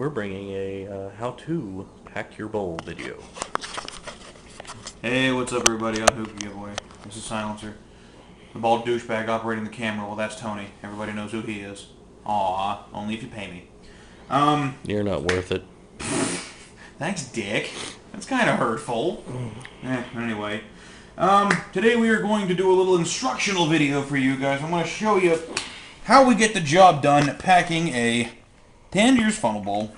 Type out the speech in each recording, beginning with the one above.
we're bringing a how-to pack your bowl video. Hey, what's up everybody? I'm Hookah Giveaway. This is Silencer. The bald douchebag operating the camera. Well, that's Tony. Everybody knows who he is. Aw, only if you pay me. You're not worth it. Thanks, Dick. That's kind of hurtful. Anyway. Today we are going to do a little instructional video for you guys. I'm going to show you how we get the job done packing a Tangiers funnel bowl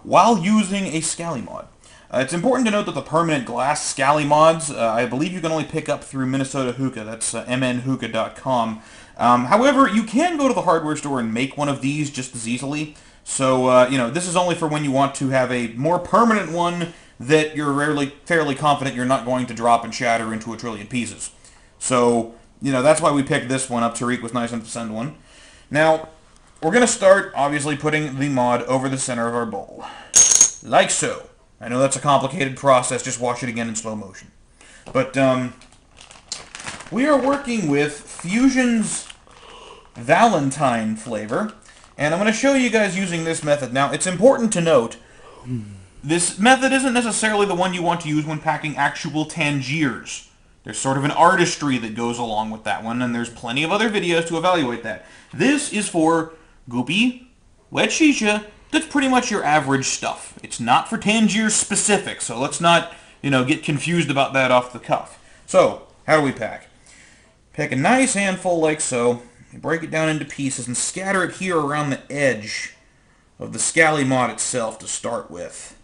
while using a Scally mod. It's important to note that the permanent glass Scally mods, I believe you can only pick up through Minnesota Hookah. That's mnhookah.com. However, you can go to the hardware store and make one of these just as easily. So, this is only for when you want to have a more permanent one that you're fairly confident you're not going to drop and shatter into a trillion pieces. So, that's why we picked this one up. Tariq was nice enough to send one. Now, we're going to start, obviously, putting the mod over the center of our bowl. Like so. I know that's a complicated process. Just watch it again in slow motion. But, we are working with Fusion's Valentine flavor. And I'm going to show you guys using this method. Now, it's important to note, this method isn't necessarily the one you want to use when packing actual Tangiers. There's sort of an artistry that goes along with that one, and there's plenty of other videos to evaluate that. This is for goopy, wet shisha, that's pretty much your average stuff. It's not for Tangiers specific, so let's not, get confused about that off the cuff. So, how do we pack? Pick a nice handful like so. You break it down into pieces and scatter it here around the edge of the Scally mod itself to start with.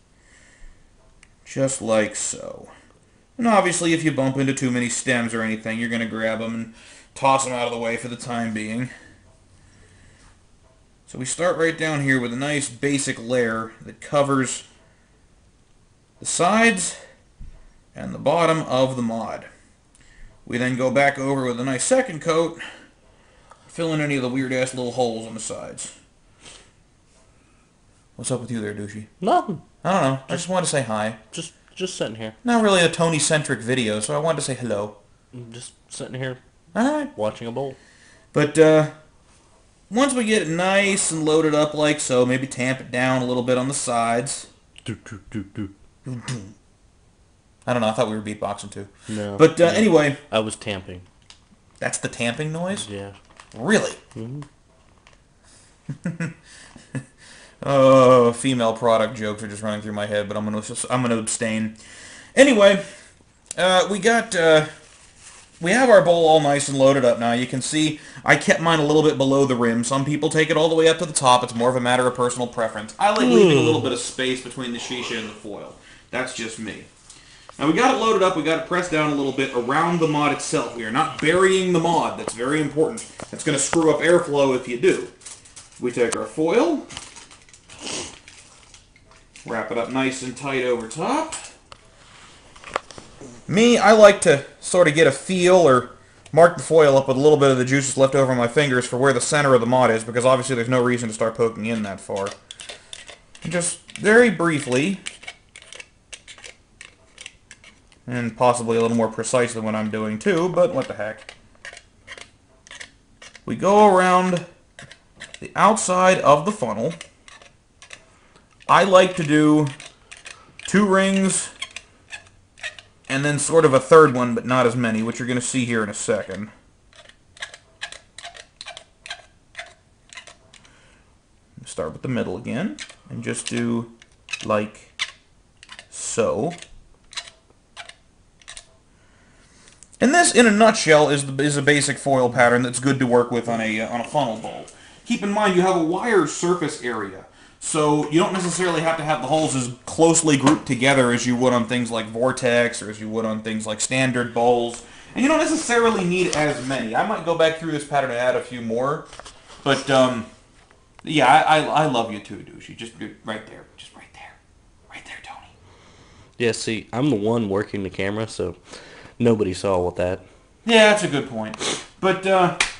Just like so. And obviously if you bump into too many stems or anything, you're going to grab them and toss them out of the way for the time being. So we start right down here with a nice basic layer that covers the sides and the bottom of the mod. We then go back over with a nice second coat, fill in any of the weird-ass little holes on the sides. What's up with you there, douchey? Nothing. I don't know. I just wanted to say hi. Just sitting here. Not really a Tony-centric video, so I wanted to say hello. Just sitting here. Alright. Watching a bowl. But, once we get it nice and loaded up like so, maybe tamp it down a little bit on the sides. I don't know. I thought we were beatboxing too. No. But, anyway. I was tamping. That's the tamping noise? Yeah. Really? Mm-hmm. Oh, female product jokes are just running through my head, but I'm gonna abstain. Anyway, we have our bowl all nice and loaded up now. You can see I kept mine a little bit below the rim. Some people take it all the way up to the top. It's more of a matter of personal preference. I like leaving a little bit of space between the shisha and the foil. That's just me. Now we got it loaded up. We got it pressed down a little bit around the mod itself. We are not burying the mod. That's very important. That's going to screw up airflow if you do. We take our foil, wrap it up nice and tight over top. Me, I like to sort of get a feel or mark the foil up with a little bit of the juices left over on my fingers for where the center of the mod is, because obviously there's no reason to start poking in that far. And just very briefly, and possibly a little more precise than what I'm doing too, but what the heck. We go around the outside of the funnel. I like to do 2 rings and then sort of a third one, but not as many, which you're going to see here in a second. Start with the middle again and just do like so. And this, in a nutshell, is a basic foil pattern that's good to work with on a funnel bowl. Keep in mind you have a wire surface area, so you don't necessarily have to have the holes as closely grouped together as you would on things like Vortex or as you would on things like standard bowls. And you don't necessarily need as many. I might go back through this pattern and add a few more, but yeah, I love you too, douchey. Just right there, right there, Tony. Yeah, see, I'm the one working the camera, so nobody saw what that. Yeah, that's a good point. But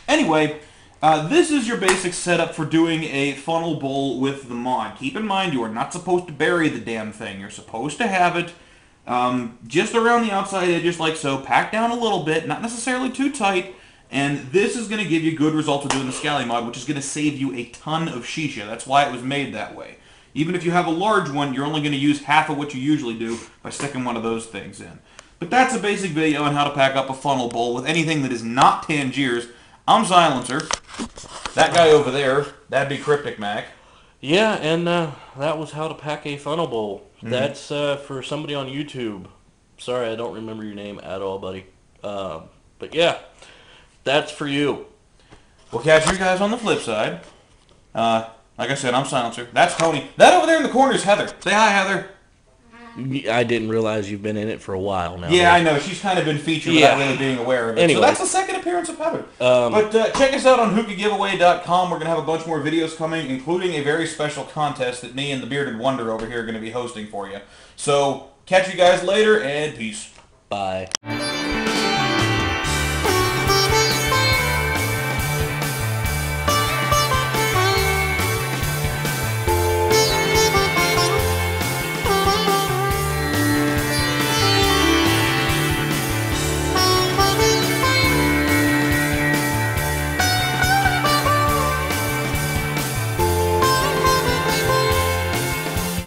anyway, this is your basic setup for doing a funnel bowl with the mod. Keep in mind, you are not supposed to bury the damn thing. You're supposed to have it just around the outside edges like so, packed down a little bit, not necessarily too tight, and this is going to give you good results with doing the Scally mod, which is going to save you a ton of shisha. That's why it was made that way. Even if you have a large one, you're only going to use half of what you usually do by sticking one of those things in. But that's a basic video on how to pack up a funnel bowl with anything that is not Tangiers. I'm Silencer. That guy over there, that'd be Cryptic Mac. Yeah, and that was how to pack a funnel bowl. That's for somebody on YouTube. Sorry, I don't remember your name at all, buddy. But yeah, that's for you. We'll catch you guys on the flip side. Like I said, I'm Silencer. That's Tony. That over there in the corner is Heather. Say hi, Heather. I didn't realize you've been in it for a while now. Yeah, I know. She's kind of been featured without really being aware of it. Anyway. So that's the second appearance of Heather. But check us out on hookahgiveaway.com. We're going to have a bunch more videos coming, including a very special contest that me and the Bearded Wonder over here are going to be hosting for you. So catch you guys later, and peace. Bye.